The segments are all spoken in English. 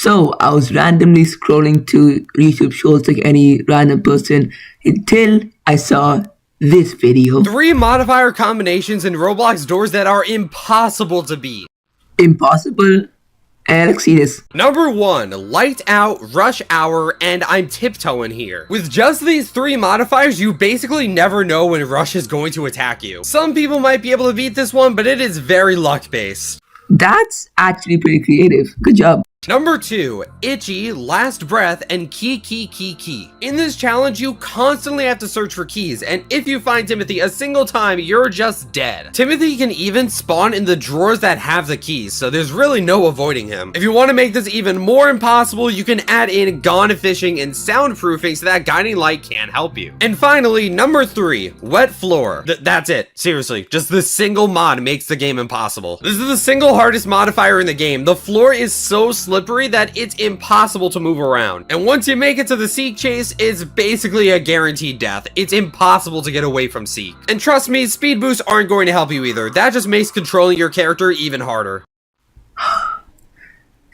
So I was randomly scrolling to YouTube shows like any random person until I saw this video. 3 modifier combinations in Roblox doors that are impossible to beat. Impossible? Let's see this. Number 1, light out, rush hour, and I'm tiptoeing here. With just these 3 modifiers, you basically never know when rush is going to attack you. Some people might be able to beat this one, but it is very luck based. That's actually pretty creative. Good job. Number 2, itchy, last breath, and key. In this challenge, you constantly have to search for keys, and if you find Timothy a single time, you're just dead. Timothy can even spawn in the drawers that have the keys, so there's really no avoiding him. If you want to make this even more impossible, you can add in gone fishing and soundproofing so that guiding light can't help you. And finally, number 3, wet floor. That's it. Seriously, just this single mod makes the game impossible. This is the single hardest modifier in the game. The floor is so slippery that it's impossible to move around. And once you make it to the Seek chase, it's basically a guaranteed death. It's impossible to get away from Seek. And trust me, speed boosts aren't going to help you either. That just makes controlling your character even harder.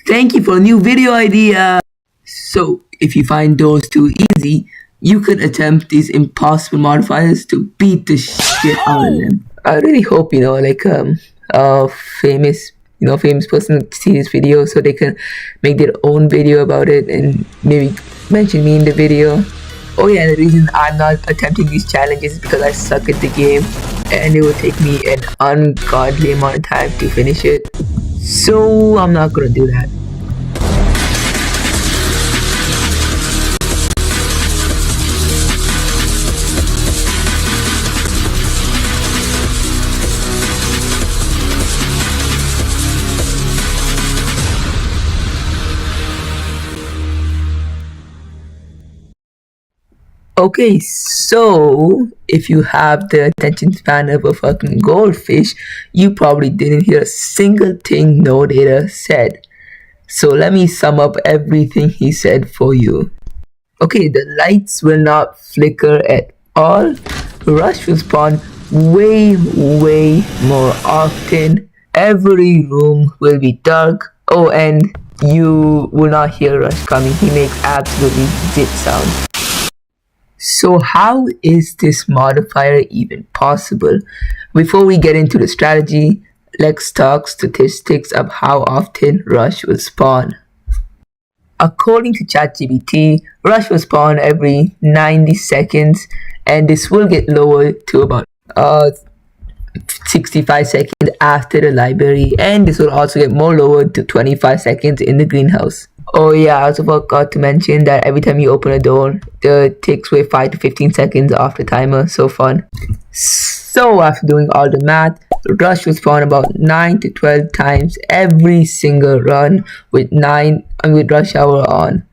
Thank you for a new video idea. So if you find doors too easy, you could attempt these impossible modifiers to beat the shit out of them. I really hope, like a famous person see this video so they can make their own video about it and maybe mention me in the video. Oh yeah, the reason I'm not attempting these challenges is because I suck at the game and it will take me an ungodly amount of time to finish it. So I'm not gonna do that. Okay, so if you have the attention span of a fucking goldfish, you probably didn't hear a single thing No Data said. So let me sum up everything he said for you. Okay, the lights will not flicker at all. Rush will spawn way more often. Every room will be dark. Oh, and you will not hear Rush coming. He makes absolutely zip sound. So how is this modifier even possible? Before we get into the strategy, let's talk statistics of how often Rush will spawn. According to ChatGPT, Rush will spawn every 90 seconds and this will get lower to about 65 seconds after the library, and this will also get more lowered to 25 seconds in the greenhouse. Oh yeah, I also forgot to mention that every time you open a door, it takes away 5 to 15 seconds off the timer. So fun. So after doing all the math, Rush will spawn about 9 to 12 times every single run with rush hour on.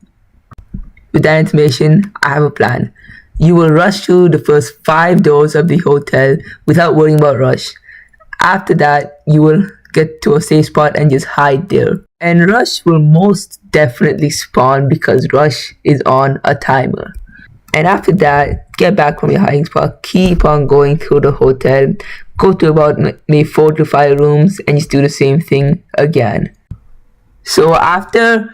With that information, I have a plan. You will rush through the first 5 doors of the hotel without worrying about Rush. After that, you will get to a safe spot and just hide there. And Rush will most definitely spawn because Rush is on a timer. And after that, get back from your hiding spot, keep on going through the hotel, go to about maybe 4 to 5 rooms and just do the same thing again. So after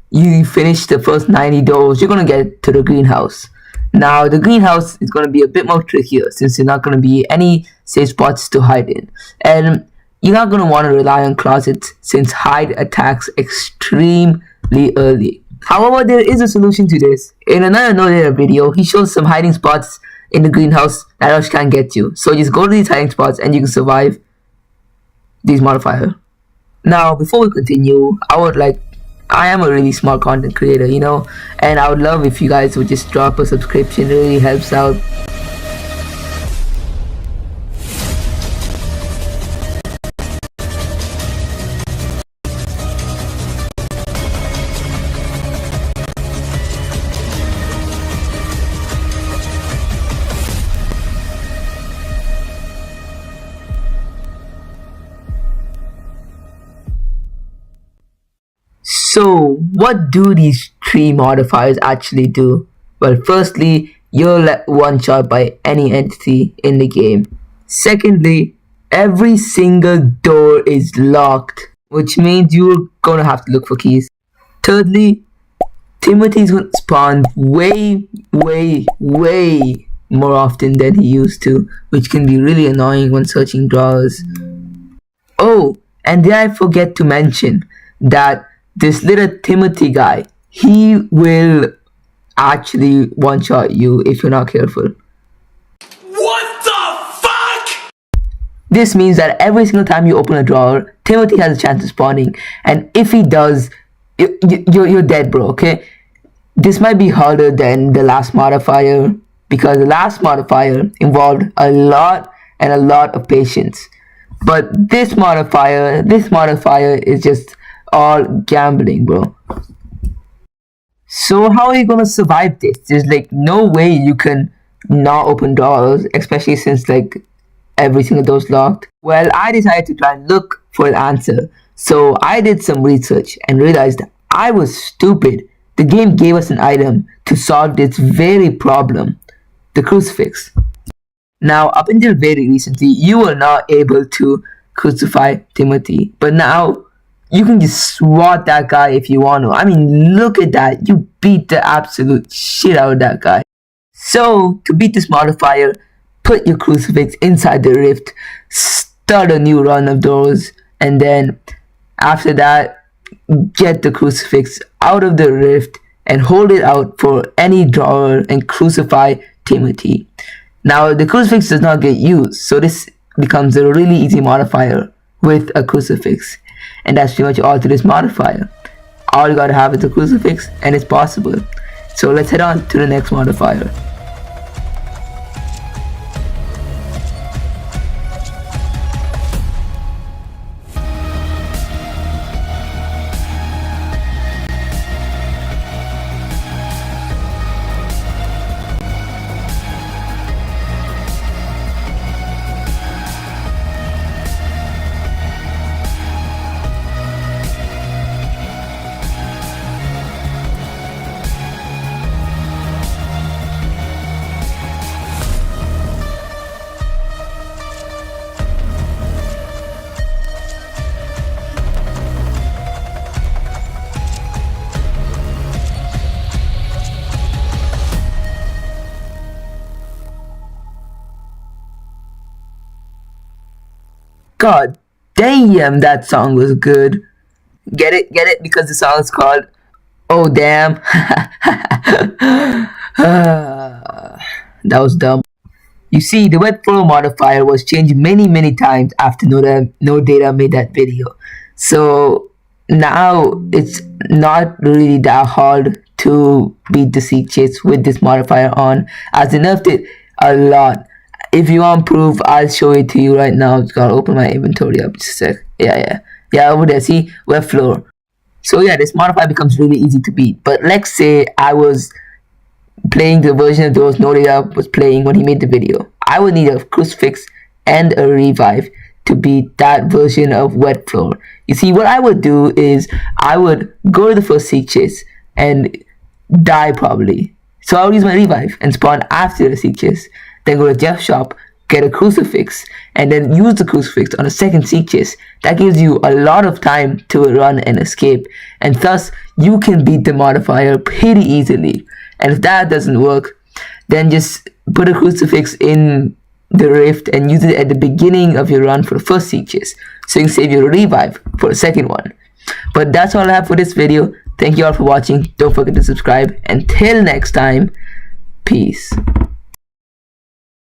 you finish the first 90 doors, you're gonna get to the greenhouse. Now the greenhouse is gonna be a bit more trickier since there's not gonna be any safe spots to hide in. And you're not going to want to rely on closets since hide attacks extremely early. However, there is a solution to this. In another No Data video, he shows some hiding spots in the greenhouse that Rush can't get to. So just go to these hiding spots and you can survive these modifiers. Now, before we continue, I am a really small content creator, and I would love if you guys would just drop a subscription. It really helps out. So, what do these 3 modifiers actually do? Well, firstly, you're let one shot by any entity in the game. Secondly, every single door is locked, which means you're gonna have to look for keys. Thirdly, Timothy's gonna spawn way more often than he used to, which can be really annoying when searching drawers. Oh, and did I forget to mention that this little Timothy guy, he will actually one-shot you if you're not careful. What the fuck? This means that every single time you open a drawer, Timothy has a chance of spawning, and if he does, you're dead, bro, okay? This might be harder than the last modifier, because the last modifier involved a lot of patience. But this modifier is just all gambling, bro. So how are you gonna survive this? There's like no way you can not open drawers, especially since like every single door's locked. Well, I decided to try and look for an answer. So I did some research and realized I was stupid. The game gave us an item to solve this very problem, the crucifix. Now, up until very recently, you were not able to crucify Timothy, but now you can just swat that guy if you want to. I mean, look at that. You beat the absolute shit out of that guy. So, to beat this modifier, put your crucifix inside the rift, start a new run of doors, and then after that, get the crucifix out of the rift and hold it out for any drawer and crucify Timothy. Now, the crucifix does not get used, so this becomes a really easy modifier with a crucifix. And that's pretty much all to this modifier. All you gotta have is a crucifix, and it's possible. So let's head on to the next modifier. God damn, that song was good. Get it? Get it? Because the song is called Oh Damn. That was dumb. You see, the wet flow modifier was changed many times after No Data made that video. So now it's not really that hard to beat the seek chase with this modifier on, as they nerfed it a lot. If you want proof, I'll show it to you right now. Just gotta open my inventory up just a sec. Yeah, over there, see? Web floor. So yeah, this modifier becomes really easy to beat. But let's say I was playing the version of those No Data was playing when he made the video. I would need a crucifix and a revive to beat that version of wet floor. You see, what I would do is I would go to the first seek chase and die probably. So I would use my revive and spawn after the seek chase. Then go to Jeff's shop, get a crucifix, and then use the crucifix on a second seek chase. That gives you a lot of time to run and escape, and thus you can beat the modifier pretty easily. And if that doesn't work, then just put a crucifix in the rift and use it at the beginning of your run for the first seek chase, so you can save your revive for the second one. But that's all I have for this video. Thank you all for watching. Don't forget to subscribe. Until next time, peace.